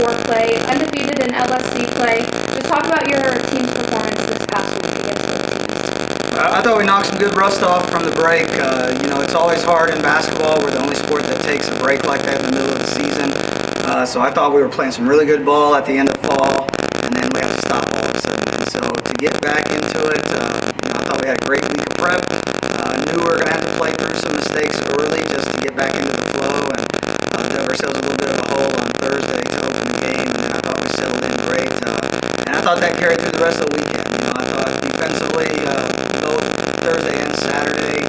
4 play, undefeated in LSC play. Just talk about your team's performance this past week against those teams. I thought we knocked some good rust off from the break. It's always hard in basketball. We're the only sport that takes a break like that in the middle of the season. So I thought we were playing some really good ball at the end of fall, and then we had to stop all of a sudden. And so to get back into it, I thought we had a great week of prep. Knew we were going to have to play through some mistakes early just to get back into the flow, and dug ourselves a little bit of a hole on Thursday to open the game. And I thought we settled in great, and I thought that carried through the rest of the weekend. I thought defensively, both Thursday and Saturday,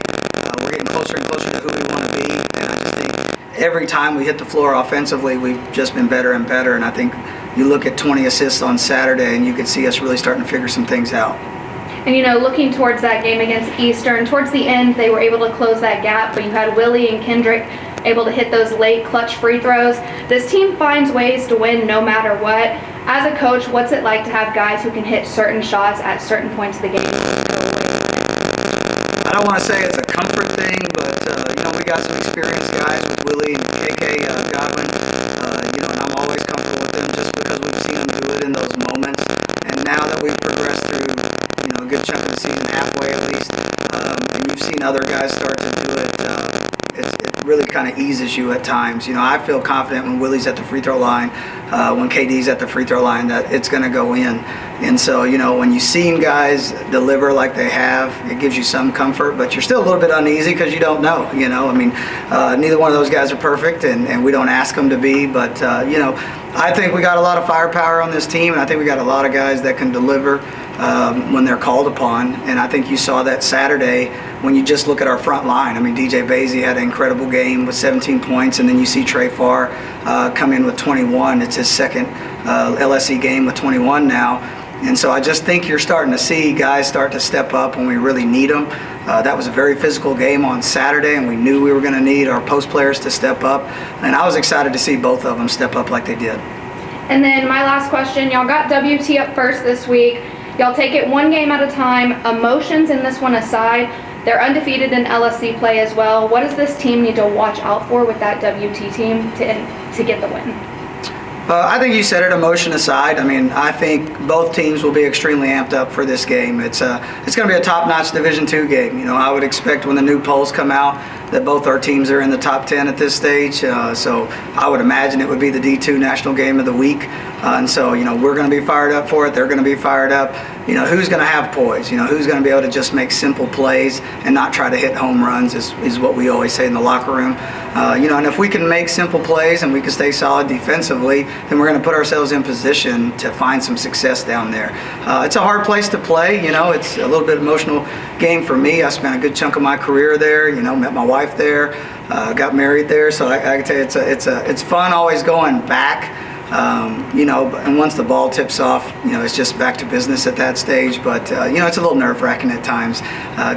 we're getting closer and closer to who we want to be, and I just think every time we hit the floor offensively, we've just been better and better. And I think you look at 20 assists on Saturday, and you could see us really starting to figure some things out. And looking towards that game against Eastern, towards the end they were able to close that gap, but you had Willie and Kendrick able to hit those late clutch free throws. This team finds ways to win no matter what. As a coach, what's it like to have guys who can hit certain shots at certain points of the game? I don't want to say it's a comfort thing, but we got some experienced guys with Willie and KK Godwin, and I'm always comfortable with them just because we've seen them do it in those moments. And now that we've progressed through a good chunk of the season, halfway at least, and you've seen other guys start to do it, it really kind of eases you at times. I feel confident when Willie's at the free throw line, when KD's at the free throw line, that it's going to go in. And so, when you've seen guys deliver like they have, it gives you some comfort, but you're still a little bit uneasy because you don't know. Neither one of those guys are perfect, and we don't ask them to be, but, I think we got a lot of firepower on this team, and I think we got a lot of guys that can deliver when they're called upon. And I think you saw that Saturday when you just look at our front line. DJ Basie had an incredible game with 17 points, and then you see Trey Farr come in with 21. It's his second LSC game with 21 now. And so I just think you're starting to see guys start to step up when we really need them. That was a very physical game on Saturday, and we knew we were going to need our post players to step up. And I was excited to see both of them step up like they did. And then my last question, y'all got WT up first this week. Y'all take it one game at a time. Emotions in this one aside, they're undefeated in LSC play as well. What does this team need to watch out for with that WT team to get the win? I think you said it, emotion aside. I think both teams will be extremely amped up for this game. It's going to be a top-notch Division II game. I would expect when the new polls come out that both our teams are in the top 10 at this stage. So I would imagine it would be the D2 National Game of the Week. And so, we're going to be fired up for it. They're going to be fired up. Who's going to have poise? Who's going to be able to just make simple plays and not try to hit home runs is what we always say in the locker room. And if we can make simple plays and we can stay solid defensively, then we're going to put ourselves in position to find some success down there. It's a hard place to play. It's a little bit emotional game for me. I spent a good chunk of my career there. Met my wife there, got married there. So I can tell you, it's fun always going back. And once the ball tips off, it's just back to business at that stage. But, it's a little nerve-wracking at times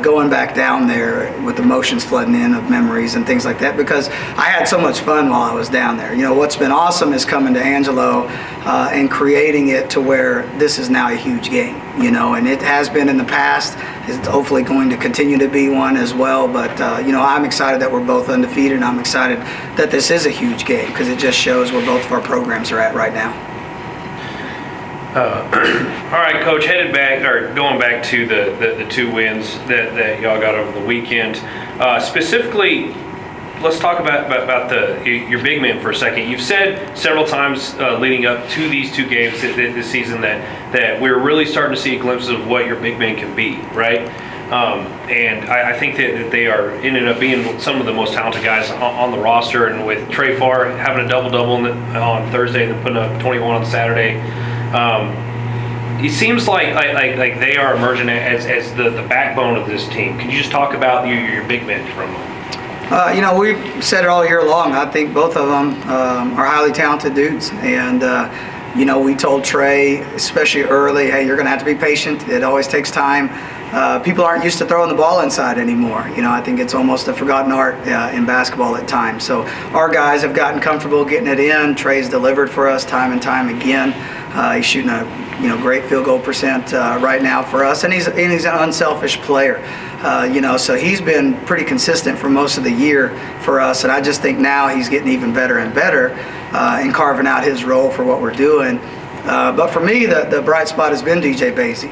going back down there with emotions flooding in of memories and things like that, because I had so much fun while I was down there. What's been awesome is coming to Angelo and creating it to where this is now a huge game, and it has been in the past. It's hopefully going to continue to be one as well. But, I'm excited that we're both undefeated, and I'm excited that this is a huge game because it just shows where both of our programs are at right now. All right, Coach, going back to the 2 wins that y'all got over the weekend. Specifically, let's talk about your big man for a second. You've said several times leading up to these 2 games this season that we're really starting to see glimpses of what your big man can be, right? And I think that they are ended up being some of the most talented guys on the roster. And with Trey Farr having a double-double on Thursday and then putting up 21 on Saturday, it seems like they are emerging as the backbone of this team. Can you just talk about your big men for a moment? We've said it all year long. I think both of them are highly talented dudes. And, we told Trey, especially early, hey, you're going to have to be patient. It always takes time. People aren't used to throwing the ball inside anymore. I think it's almost a forgotten art in basketball at times. So our guys have gotten comfortable getting it in. Trey's delivered for us time and time again. He's shooting a great field goal percent right now for us, and he's an unselfish player. So he's been pretty consistent for most of the year for us, and I just think now he's getting even better and better. and carving out his role for what we're doing. But for me, the bright spot has been DJ Basie.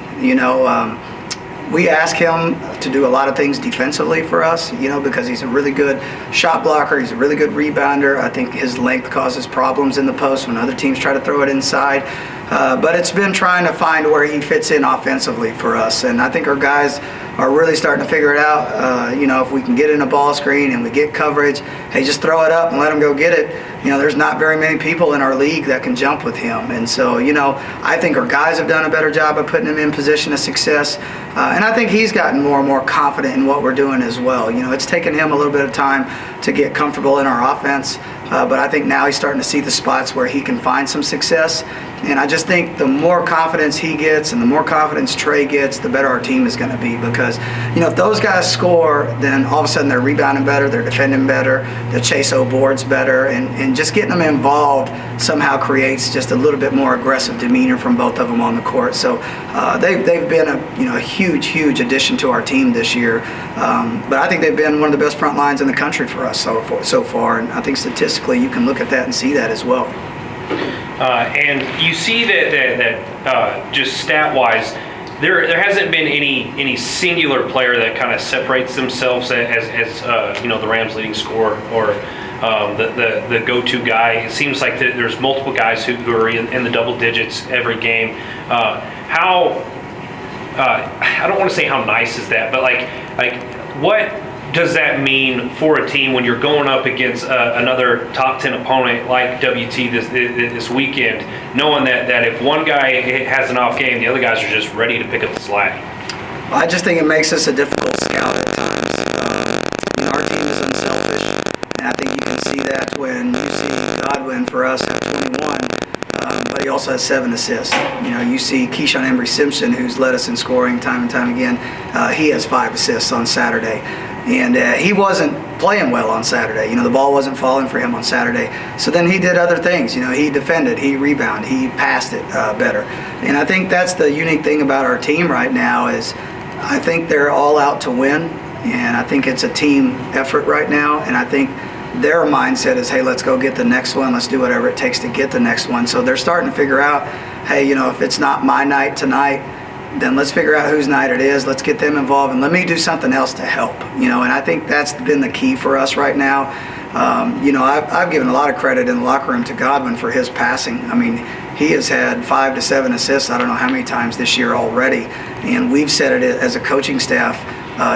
We ask him to do a lot of things defensively for us, because he's a really good shot blocker. He's a really good rebounder. I think his length causes problems in the post when other teams try to throw it inside. But it's been trying to find where he fits in offensively for us. And I think our guys are really starting to figure it out. If we can get in a ball screen and we get coverage, hey, just throw it up and let him go get it. There's not very many people in our league that can jump with him. And so, I think our guys have done a better job of putting him in position of success. And I think he's gotten more and more confident in what we're doing as well. It's taken him a little bit of time to get comfortable in our offense. But I think now he's starting to see the spots where he can find some success. And I just think the more confidence he gets and the more confidence Trey gets, the better our team is going to be. Because, if those guys score, then all of a sudden they're rebounding better, they're defending better, the chase-o boards better. And just getting them involved somehow creates just a little bit more aggressive demeanor from both of them on the court. So they've been a huge addition to our team this year. But I think they've been one of the best front lines in the country for us so far. And I think statistically you can look at that and see that as well. And you see that just stat-wise, there hasn't been any singular player that kind of separates themselves as the Rams' leading scorer or the go-to guy. It seems like there's multiple guys who are in the double digits every game. I don't want to say how nice is that, but like what does that mean for a team when you're going up against another top 10 opponent like WT this weekend, knowing that if one guy has an off game, the other guys are just ready to pick up the slack? I just think it makes us a difficult scout at times. Our team is unselfish, and I think you can see that when you see Godwin for us have 21, but he also has 7 assists. You see Keyshawn Embry-Simpson, who's led us in scoring time and time again. He has 5 assists on Saturday. And he wasn't playing well on Saturday. The ball wasn't falling for him on Saturday. So then he did other things. He defended, he rebounded, he passed it better. And I think that's the unique thing about our team right now is I think they're all out to win. And I think it's a team effort right now. And I think their mindset is, hey, let's go get the next one. Let's do whatever it takes to get the next one. So they're starting to figure out, hey, if it's not my night tonight, then let's figure out whose night it is. Let's get them involved, and let me do something else to help. And I think that's been the key for us right now. I've given a lot of credit in the locker room to Godwin for his passing. I mean, he has had 5 to 7 assists, I don't know how many times this year already, and we've said it as a coaching staff.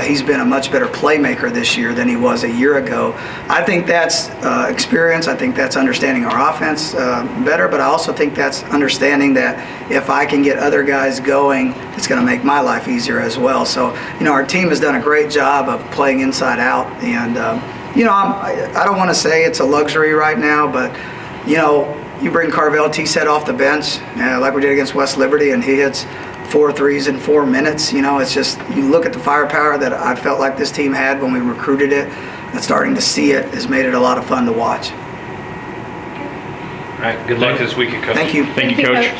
He's been a much better playmaker this year than he was a year ago. I think that's experience. I think that's understanding our offense better, but I also think that's understanding that if I can get other guys going, it's going to make my life easier as well. So, our team has done a great job of playing inside out, and, I don't want to say it's a luxury right now, but, you bring Carvel T-Set off the bench, like we did against West Liberty, and he hits 4 threes in 4 minutes. It's just, you look at the firepower that I felt like this team had when we recruited it, and starting to see it has made it a lot of fun to watch. All right, good luck this weekend, Coach. Thank you. Thank you, Coach.